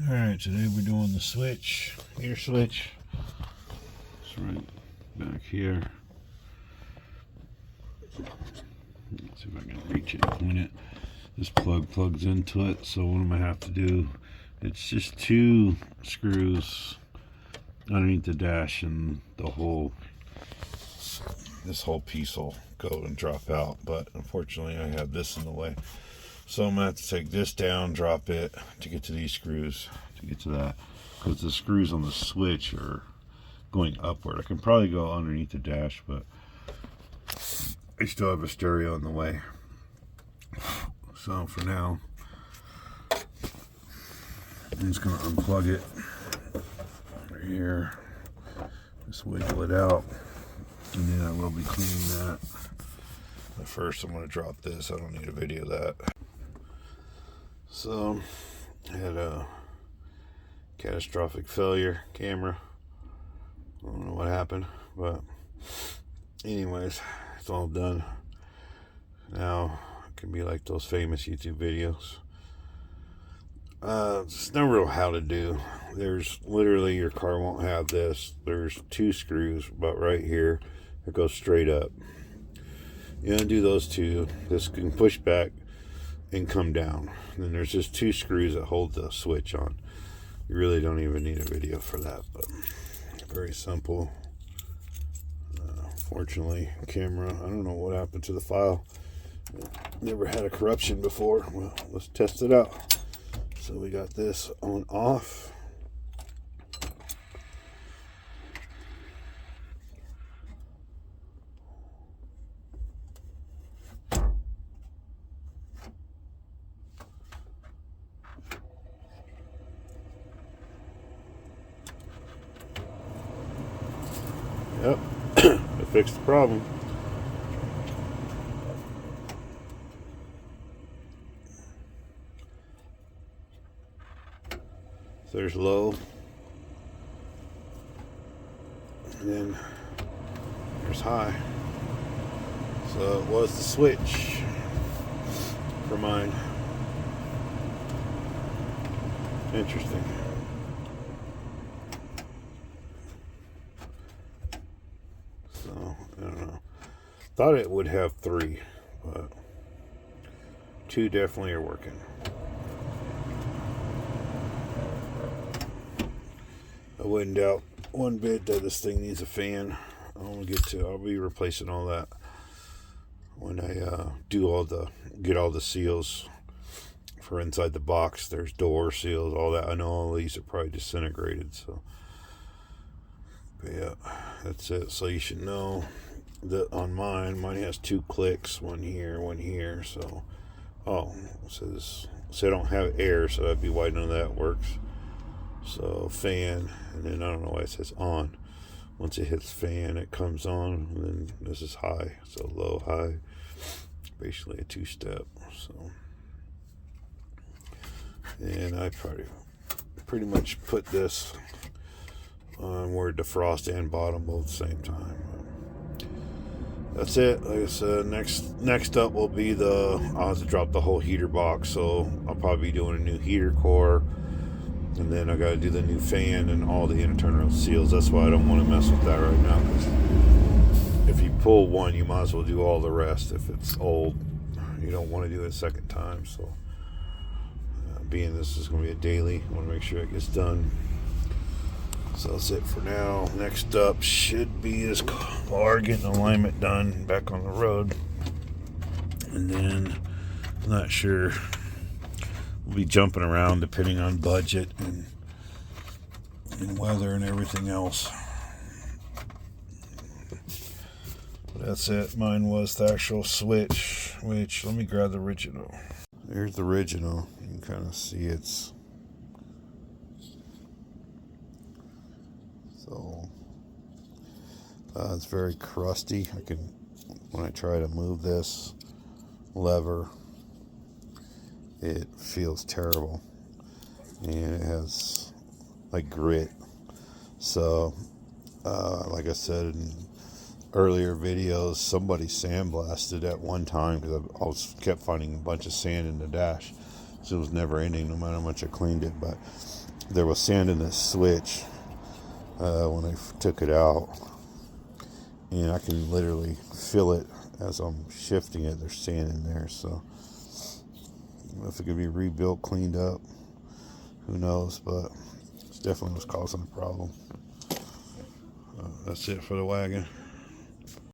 Alright, today we're doing the switch, heater switch. It's right back here. Let's see if I can reach it and point it. This plug plugs into it, so what I'm going to have to do, it's just 2 screws underneath the dash, and this whole piece will go and drop out, but unfortunately I have this in the way. So I'm going to have to take this down, drop it to get to these screws, to get to that. Because the screws on the switch are going upward. I can probably go underneath the dash, but I still have a stereo in the way. So for now, I'm just going to unplug it right here. Just wiggle it out. And then I will be cleaning that. But first I'm going to drop this. I don't need a video of that. So, I had a catastrophic failure camera. I don't know what happened, but anyways, it's all done. Now, it can be like those famous YouTube videos. There's no real how to do. There's literally, your car won't have this. There's 2 screws about right here that go straight up. You undo those 2. This can push back and come down. And then there's just 2 screws that hold the switch on. You really don't even need a video for that, but very simple. Fortunately, camera, I don't know what happened to the file. Never had a corruption before. Well, let's test it out. So we got this on off. Yep, it fixed the problem. So there's low, and then there's high. So it was the switch for mine. Interesting. I don't know. Thought it would have 3, but 2 definitely are working. I wouldn't doubt one bit that this thing needs a fan. I'll be replacing all that when I get all the seals for inside the box. There's door seals, all that. I know all these are probably disintegrated, so. But yeah, that's it. So you should know that on mine has 2 clicks, one here. So, so I don't have air, so that'd be why none of that works. So fan, and then I don't know why it says on. Once it hits fan, it comes on, and then this is high. So low, high, basically a 2-step. So, and I pretty much put this on where defrost and bottom both at the same time. That's it. Like I said, next up will be I'll have to drop the whole heater box, so I'll probably be doing a new heater core, and then I got to do the new fan and all the internal seals. That's why I don't want to mess with that right now, because if you pull one, you might as well do all the rest. If it's old, you don't want to do it a second time. So being this is going to be a daily, I want to make sure it gets done. So that's it for now. Next up should be this car getting alignment done back on the road. And then, I'm not sure, we'll be jumping around depending on budget and weather and everything else. But that's it. Mine was the actual switch, which, let me grab the original. There's the original. You can kind of see it's it's very crusty. When I try to move this lever, it feels terrible, and it has like grit. So, like I said in earlier videos, somebody sandblasted at one time because I kept finding a bunch of sand in the dash, so it was never ending no matter how much I cleaned it. But there was sand in the switch when I took it out, and I can literally feel it as I'm shifting it. There's sand in there, so if it could be rebuilt, cleaned up, who knows, but it's definitely what's causing the problem. That's it for the wagon.